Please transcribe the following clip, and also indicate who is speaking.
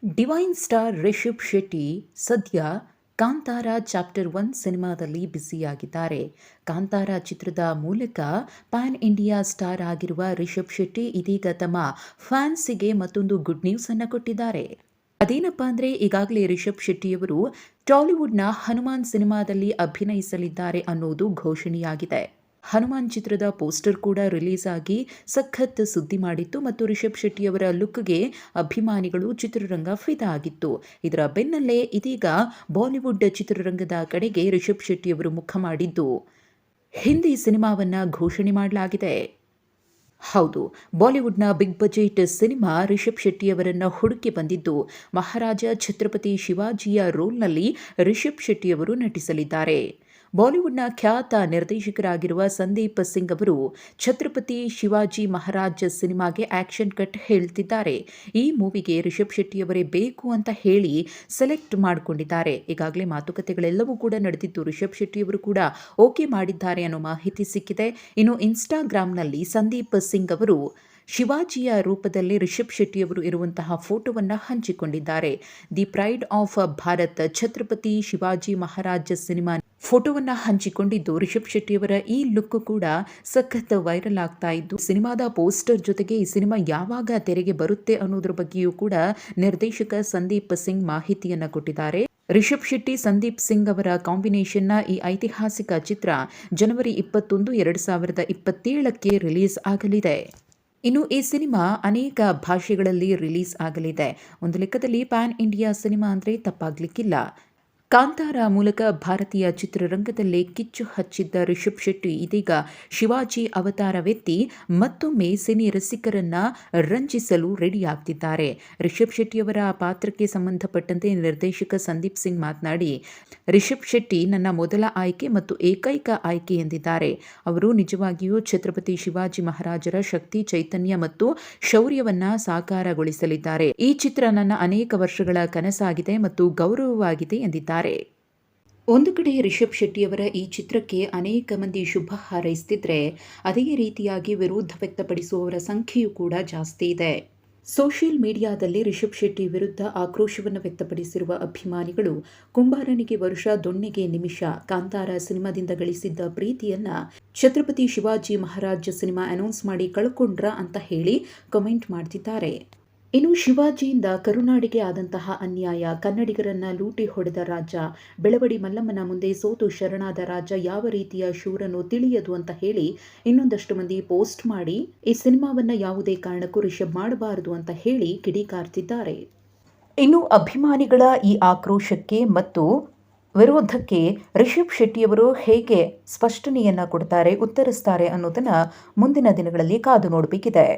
Speaker 1: Divine star Rishabh Shetty ಸದ್ಯ Kantara chapter 1 ಸಿನಿಮಾದಲ್ಲಿ ಬ್ಯುಸಿಯಾಗಿದ್ದಾರೆ. ಕಾಂತಾರ ಚಿತ್ರದ ಮೂಲಕ ಪ್ಯಾನ್ ಇಂಡಿಯಾ ಸ್ಟಾರ್ ಆಗಿರುವ ರಿಷಬ್ ಶೆಟ್ಟಿ ಇದೀಗ ತಮ್ಮ ಫ್ಯಾನ್ಸಿಗೆ ಮತ್ತೊಂದು ಗುಡ್ ನ್ಯೂಸ್ ಅನ್ನು ಕೊಟ್ಟಿದ್ದಾರೆ. ಅದೇನಪ್ಪಾ ಅಂದ್ರೆ ಈಗಾಗಲೇ ರಿಷಬ್ ಶೆಟ್ಟಿಯವರು ಟಾಲಿವುಡ್ನ ಹನುಮಾನ್ ಸಿನಿಮಾದಲ್ಲಿ ಅಭಿನಯಿಸಲಿದ್ದಾರೆ ಅನ್ನೋದು ಘೋಷಣೆಯಾಗಿದೆ. ಹನುಮಾನ್ ಚಿತ್ರದ ಪೋಸ್ಟರ್ ಕೂಡ ರಿಲೀಸ್ ಆಗಿ ಸಖತ್ ಸುದ್ದಿ ಮಾಡಿತ್ತು ಮತ್ತು ರಿಷಬ್ ಶೆಟ್ಟಿಯವರ ಲುಕ್ಗೆ ಅಭಿಮಾನಿಗಳು ಚಿತ್ರರಂಗ ಫಿದಾ ಆಗಿತ್ತು. ಇದರ ಬೆನ್ನಲ್ಲೇ ಇದೀಗ ಬಾಲಿವುಡ್ ಚಿತ್ರರಂಗದ ಕಡೆಗೆ ರಿಷಬ್ ಶೆಟ್ಟಿಯವರು ಮುಖ ಮಾಡಿದ್ದು ಹಿಂದಿ ಸಿನಿಮಾವನ್ನ ಘೋಷಣೆ ಮಾಡಲಾಗಿದೆ. ಹೌದು, ಬಾಲಿವುಡ್ನ ಬಿಗ್ ಬಜೆಟ್ ಸಿನಿಮಾ ರಿಷಬ್ ಶೆಟ್ಟಿಯವರನ್ನ ಹುಡುಕಿ ಬಂದಿದ್ದು ಮಹಾರಾಜ ಛತ್ರಪತಿ ಶಿವಾಜಿಯ ರೋಲ್ನಲ್ಲಿ ರಿಷಬ್ ಶೆಟ್ಟಿಯವರು ನಟಿಸಲಿದ್ದಾರೆ. ಬಾಲಿವುಡ್ನ ಖ್ಯಾತ ನಿರ್ದೇಶಕರಾಗಿರುವ ಸಂದೀಪ್ ಸಿಂಗ್ ಅವರು ಛತ್ರಪತಿ ಶಿವಾಜಿ ಮಹಾರಾಜ್ ಸಿನಿಮಾಗೆ ಆಕ್ಷನ್ ಕಟ್ ಹೇಳ್ತಿದ್ದಾರೆ. ಈ ಮೂವಿಗೆ ರಿಷಬ್ ಶೆಟ್ಟಿಯವರೇ ಬೇಕು ಅಂತ ಹೇಳಿ ಸೆಲೆಕ್ಟ್ ಮಾಡಿಕೊಂಡಿದ್ದಾರೆ. ಈಗಾಗಲೇ ಮಾತುಕತೆಗಳೆಲ್ಲವೂ ಕೂಡ ನಡೆದಿದ್ದು ರಿಷಬ್ ಶೆಟ್ಟಿಯವರು ಕೂಡ ಓಕೆ ಮಾಡಿದ್ದಾರೆ ಅನ್ನೋ ಮಾಹಿತಿ ಸಿಕ್ಕಿದೆ. ಇನ್ನು ಇನ್ಸ್ಟಾಗ್ರಾಂನಲ್ಲಿ ಸಂದೀಪ್ ಸಿಂಗ್ ಅವರು ಶಿವಾಜಿಯ ರೂಪದಲ್ಲಿ ರಿಷಬ್ ಶೆಟ್ಟಿಯವರು ಇರುವಂತಹ ಫೋಟೋವನ್ನು ಹಂಚಿಕೊಂಡಿದ್ದಾರೆ. The pride of Bharat Chhatrapati Shivaji Maharaj cinema ಫೋಟೋವನ್ನು ಹಂಚಿಕೊಂಡಿದ್ದು ರಿಷಬ್ ಶೆಟ್ಟಿಯವರ ಈ ಲುಕ್ ಕೂಡ ಸಖತ್ ವೈರಲ್ ಆಗ್ತಾ ಇದ್ದು ಸಿನಿಮಾದ ಪೋಸ್ಟರ್ ಜೊತೆಗೆ ಈ ಸಿನಿಮಾ ಯಾವಾಗ ತೆರೆಗೆ ಬರುತ್ತೆ ಅನ್ನೋದ್ರ ಬಗ್ಗೆಯೂ ಕೂಡ ನಿರ್ದೇಶಕ ಸಂದೀಪ್ ಸಿಂಗ್ ಮಾಹಿತಿಯನ್ನ ಕೊಟ್ಟಿದ್ದಾರೆ. ರಿಷಬ್ ಶೆಟ್ಟಿ ಸಂದೀಪ್ ಸಿಂಗ್ ಅವರ ಕಾಂಬಿನೇಷನ್ನ ಈ ಐತಿಹಾಸಿಕ ಚಿತ್ರ ಜನವರಿ 21, 2027ಕ್ಕೆ ರಿಲೀಸ್ ಆಗಲಿದೆ. ಇನ್ನು ಈ ಸಿನಿಮಾ ಅನೇಕ ಭಾಷೆಗಳಲ್ಲಿ ರಿಲೀಸ್ ಆಗಲಿದೆ. ಒಂದು ಲೆಕ್ಕದಲ್ಲಿ ಪ್ಯಾನ್ ಇಂಡಿಯಾ ಸಿನಿಮಾ ಅಂದರೆ ತಪ್ಪಾಗ್ಲಿಕ್ಕಿಲ್ಲ. ಕಾಂತಾರ ಮೂಲಕ ಭಾರತೀಯ ಚಿತ್ರರಂಗದಲ್ಲೇ ಕಿಚ್ಚು ಹಚ್ಚಿದ್ದ ರಿಷಬ್ ಶೆಟ್ಟಿ ಇದೀಗ ಶಿವಾಜಿ ಅವತಾರವೆತ್ತಿ ಮತ್ತೊಮ್ಮೆ ಸಿನಿ ರಸಿಕರನ್ನ ರಂಜಿಸಲು ರೆಡಿಯಾಗ್ತಿದ್ದಾರೆ. ರಿಷಬ್ ಶೆಟ್ಟಿಯವರ ಪಾತ್ರಕ್ಕೆ ಸಂಬಂಧಪಟ್ಟಂತೆ ನಿರ್ದೇಶಕ ಸಂದೀಪ್ ಸಿಂಗ್ ಮಾತನಾಡಿ, ರಿಷಬ್ ಶೆಟ್ಟಿ ನನ್ನ ಮೊದಲ ಆಯ್ಕೆ ಮತ್ತು ಏಕೈಕ ಆಯ್ಕೆ ಎಂದಿದ್ದಾರೆ. ಅವರು ನಿಜವಾಗಿಯೂ ಛತ್ರಪತಿ ಶಿವಾಜಿ ಮಹಾರಾಜರ ಶಕ್ತಿ, ಚೈತನ್ಯ ಮತ್ತು ಶೌರ್ಯವನ್ನ ಸಾಕಾರಗೊಳಿಸಲಿದ್ದಾರೆ. ಈ ಚಿತ್ರ ನನ್ನ ಅನೇಕ ವರ್ಷಗಳ ಕನಸಾಗಿದೆ ಮತ್ತು ಗೌರವವಾಗಿದೆ ಎಂದಿದ್ದಾರೆ. ಒಂದು ಕಡೆ ರಿಷಬ್ ಶೆಟ್ಟಿಯವರ ಈ ಚಿತ್ರಕ್ಕೆ ಅನೇಕ ಮಂದಿ ಶುಭ ಹಾರೈಸುತ್ತಿದ್ರೆ ಅದೇ ರೀತಿಯಾಗಿ ವಿರೋಧ ವ್ಯಕ್ತಪಡಿಸುವವರ ಸಂಖ್ಯೆಯೂ ಕೂಡ ಜಾಸ್ತಿ ಇದೆ. ಸೋಷಿಯಲ್ ಮೀಡಿಯಾದಲ್ಲಿ ರಿಷಬ್ ಶೆಟ್ಟಿ ವಿರುದ್ಧ ಆಕ್ರೋಶವನ್ನು ವ್ಯಕ್ತಪಡಿಸಿರುವ ಅಭಿಮಾನಿಗಳು ಕುಂಬಾರನಿಗೆ ವರುಷ ದೊಣ್ಣೆಗೆ ನಿಮಿಷ ಕಾಂತಾರ ಸಿನಿಮಾದಿಂದ ಗಳಿಸಿದ್ದ ಪ್ರೀತಿಯನ್ನ ಛತ್ರಪತಿ ಶಿವಾಜಿ ಮಹಾರಾಜ್ ಸಿನಿಮಾ ಅನೌನ್ಸ್ ಮಾಡಿ ಕಳ್ಕೊಂಡ್ರ ಅಂತ ಹೇಳಿ ಕಮೆಂಟ್ ಮಾಡ್ತಿದ್ದಾರೆ. ಇನ್ನು ಶಿವಾಜಿಯಿಂದ ಕರುನಾಡಿಗೆ ಆದಂತಹ ಅನ್ಯಾಯ, ಕನ್ನಡಿಗರನ್ನ ಲೂಟಿ ಹೊಡೆದ ರಾಜ, ಬೆಳವಡಿ ಮಲ್ಲಮ್ಮನ ಮುಂದೆ ಸೋತು ಶರಣಾದ ರಾಜ ಯಾವ ರೀತಿಯ ಶೂರನೋ ತಿಳಿಯದು ಅಂತ ಹೇಳಿ ಇನ್ನೊಂದಷ್ಟು ಮಂದಿ ಪೋಸ್ಟ್ ಮಾಡಿ ಈ ಸಿನಿಮಾವನ್ನ ಯಾವುದೇ ಕಾರಣಕ್ಕೂ ರಿಷಬ್ ಮಾಡಬಾರದು ಅಂತ ಹೇಳಿ ಕಿಡಿಕಾರ್ತಿದ್ದಾರೆ. ಇನ್ನು ಅಭಿಮಾನಿಗಳ ಈ ಆಕ್ರೋಶಕ್ಕೆ ಮತ್ತು ವಿರೋಧಕ್ಕೆ ರಿಷಬ್ ಶೆಟ್ಟಿಯವರು ಹೇಗೆ ಸ್ಪಷ್ಟನೆಯನ್ನ ಕೊಡ್ತಾರೆ, ಉತ್ತರಿಸ್ತಾರೆ ಅನ್ನೋದನ್ನ ಮುಂದಿನ ದಿನಗಳಲ್ಲಿ ಕಾದು ನೋಡಬೇಕಿದೆ.